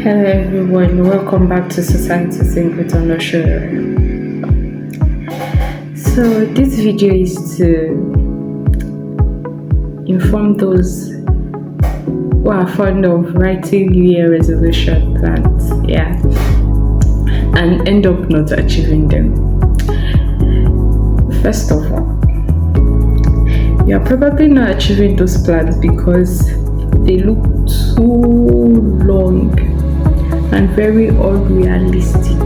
Hello everyone, welcome back to Society Think with Onosho. So this video is to inform those who are fond of writing New Year resolution plans, and end up not achieving them. First of all, you are probably not achieving those plans because they look too long and very unrealistic.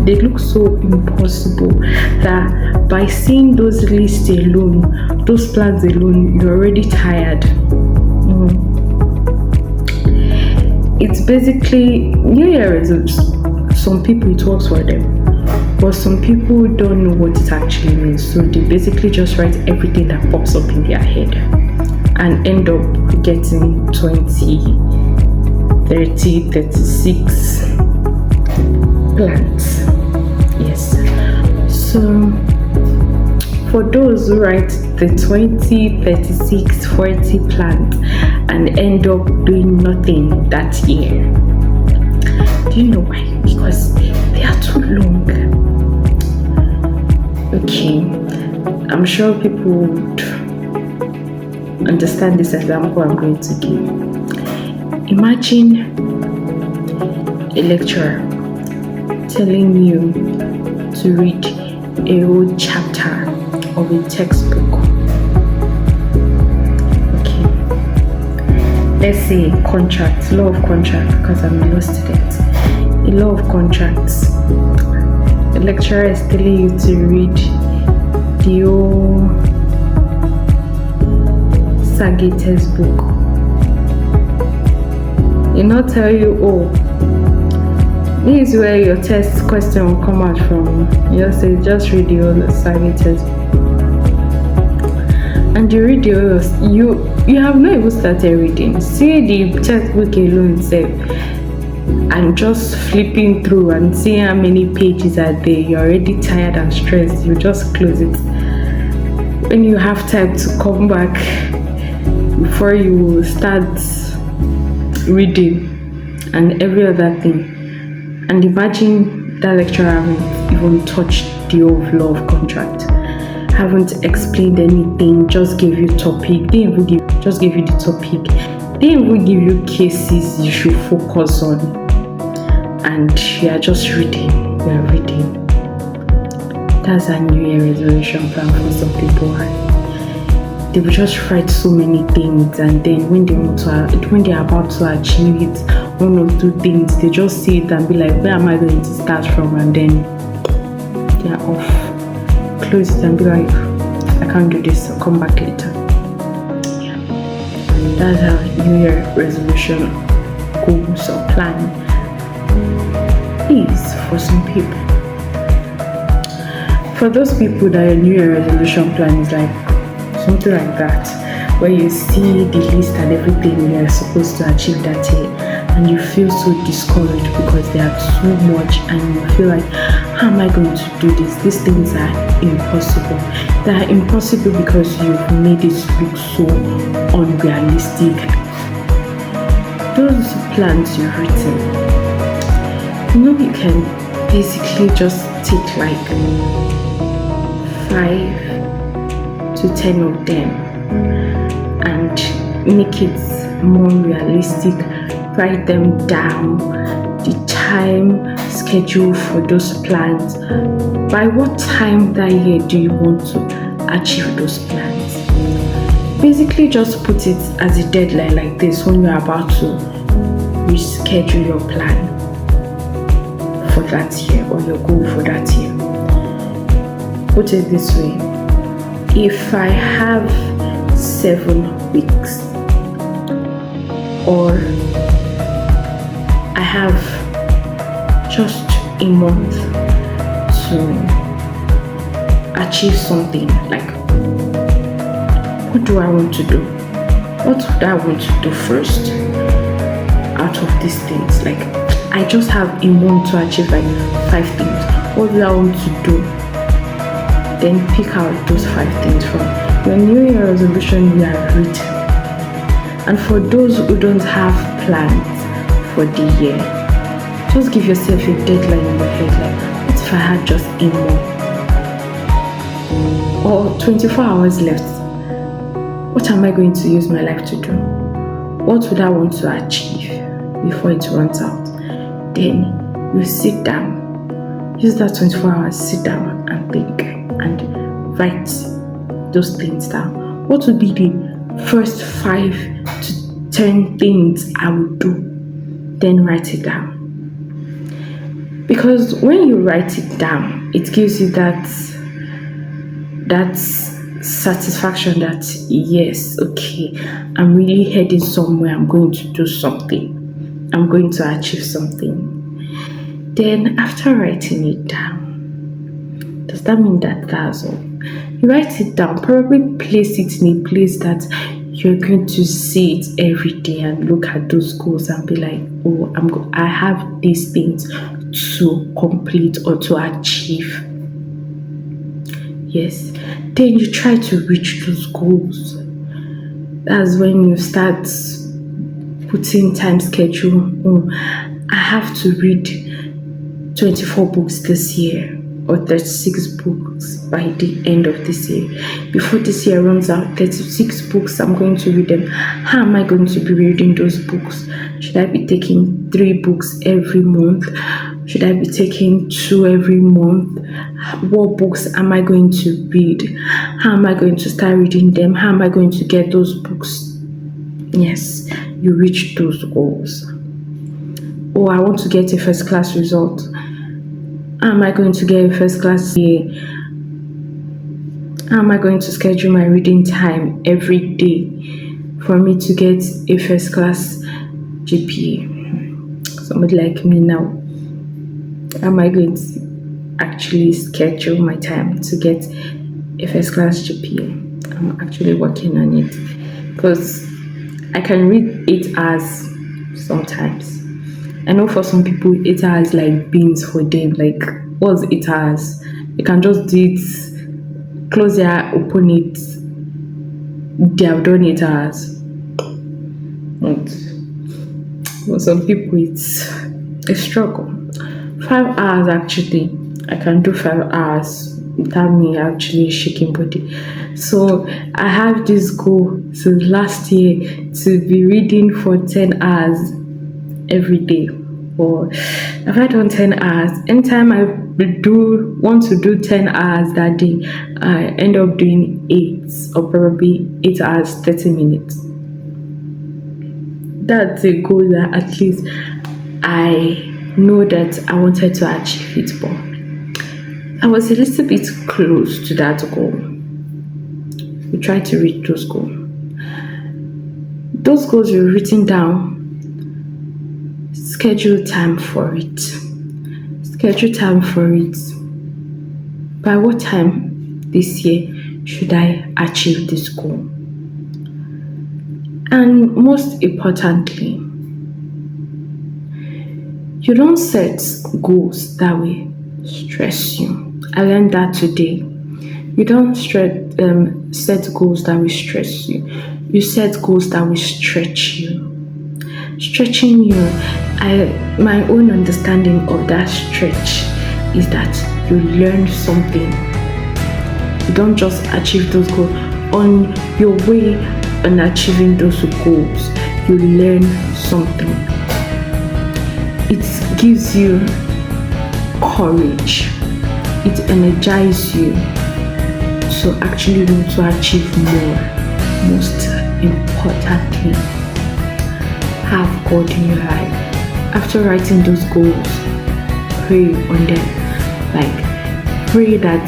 They look so impossible that by seeing those lists alone, those plans alone, you're already tired. It's basically New Year resolution. Some people it works for them, but some people don't know what it actually means. So they basically just write everything that pops up in their head and end up getting 20, 30, 36 plans. Yes. So for those who write the 20, 36, 40 plans and end up doing nothing that year, do you know why? Because they are too long. Okay, I'm sure people would understand this example I'm going to give. Imagine a lecturer telling you to read a whole chapter of a textbook. Okay, let's say contract, law of contract, because I'm a law student. A law of contracts. The lecturer is telling you to read the whole Sagi textbook. He not tell you, oh, this is where your test question will come out from. You say, just read the whole Sagi textbook. And you read you have not even started reading. See the textbook alone itself, and just flipping through and seeing how many pages are there. You're already tired and stressed. You just close it. When you have time to come back before you start reading and every other thing. And imagine that lecturer haven't even touched the whole law of contract, haven't explained anything, just gave you topic, just give you the topic, they even give you cases you should focus on, and you are just reading. That's a New Year resolution plan for some people. They will just write so many things, and then when they are about to achieve it, one or two things, they just see it and be like, where am I going to start from? And then they are off. Close it and be like, I can't do this, I'll come back later. Yeah. That's how New Year resolution goals or plan is for some people. For those people that a New Year resolution plan is like something like that, where you see the list and everything you're supposed to achieve that year, and you feel so discouraged because they are too much, and you feel like, how am I going to do this? These things are impossible. They are impossible because you've made it look so unrealistic. Those plans you've written, you can basically just take like 5 to 10 of them and make it more realistic. Write them down, the time schedule for those plans. By what time that year do you want to achieve those plans? Basically just put it as a deadline like this when you're about to reschedule your plan for that year or your goal for that year. Put it this way: if I have 7 weeks, or I have just a month to achieve something, like, what do I want to do? What would I want to do first out of these things? Like, I just have a month to achieve like 5 things. What do I want to do? Then pick out those 5 things from your New Year resolution you have written. And for those who don't have plans for the year. Just give yourself a deadline in your head, like, what if I had just a more? Or 24 hours left. What am I going to use my life to do? What would I want to achieve before it runs out? Then you sit down, use that 24 hours, sit down and think and write those things down. What would be the first 5 to 10 things I would do? Then write it down. Because when you write it down, it gives you that satisfaction that, yes, okay, I'm really heading somewhere, I'm going to do something, I'm going to achieve something. Then after writing it down, does that mean that that's all? You write it down, probably place it in a place that you're going to see it every day and look at those goals and be like, oh, I have these things to complete or to achieve. Yes, then you try to reach those goals. That's when you start putting time schedule. Oh, I have to read 24 books this year or 36 books by the end of this year. Before this year runs out, 36 books, I'm going to read them. How am I going to be reading those books? Should I be taking 3 books every month? Should I be taking 2 every month? What books am I going to read? How am I going to start reading them? How am I going to get those books? Yes, you reach those goals. Oh, I want to get a first class result. How am I going to get a first class year? How am I going to schedule my reading time every day for me to get a first class GPA? Somebody like me now, how am I going to actually schedule my time to get a first class GPA? I'm actually working on it because I can read 8 hours sometimes. I know for some people 8 hours like beans for them. Like, what's 8 hours? They can just do it, close their eye, open it, they have done 8 hours. But for some people it's a struggle. 5 hours actually, I can do 5 hours without me actually shaking body. So I have this goal since last year to be reading for 10 hours every day. Or if I done 10 hours, anytime I want to do 10 hours that day, I end up doing 8 or probably 8 hours 30 minutes. That's a goal that at least I know that I wanted to achieve it, but I was a little bit close to that goal. We tried to reach those goals. Those goals were written down. Schedule time for it. Schedule time for it. By what time this year should I achieve this goal? And most importantly, you don't set goals that will stress you. I learned that today. You don't set goals that will stress you. You set goals that will stretch you. Stretching you, my own understanding of that stretch is that you learn something. You don't just achieve those goals. On your way on achieving those goals, you learn something. It gives you courage. It energizes you to actually want to achieve more. Most importantly, have God in your life. After writing those goals, pray on them. Like, pray that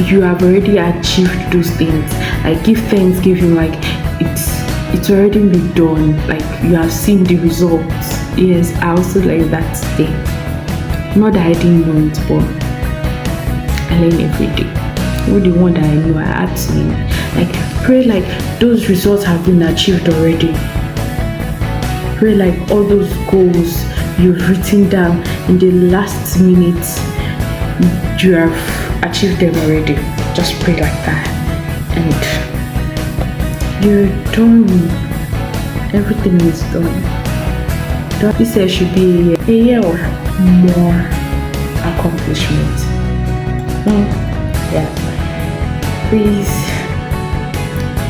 you have already achieved those things. Like, give thanksgiving, like it's already been done. Like, you have seen the results. Yes, I also like that thing. Not that I didn't know it, but I learn every day. All the one that I know, I had to learn. Like, pray like those results have been achieved already. Pray like all those goals you've written down in the last minute, you have achieved them already. Just pray like that, and you're done. Everything is done. This year should be a year of more accomplishment. Yeah. Please,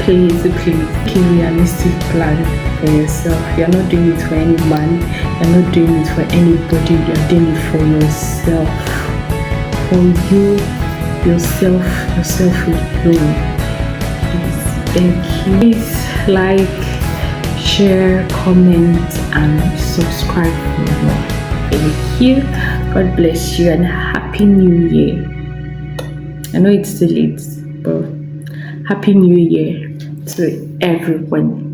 make a realistic plan for yourself. You're not doing it for any man, you're not doing it for anybody, you're doing it for yourself. For you, yourself alone. Please, thank you. Please like, share, comment, and subscribe for more. Thank you. God bless you and Happy New Year. I know it's too late, but Happy New Year to everyone.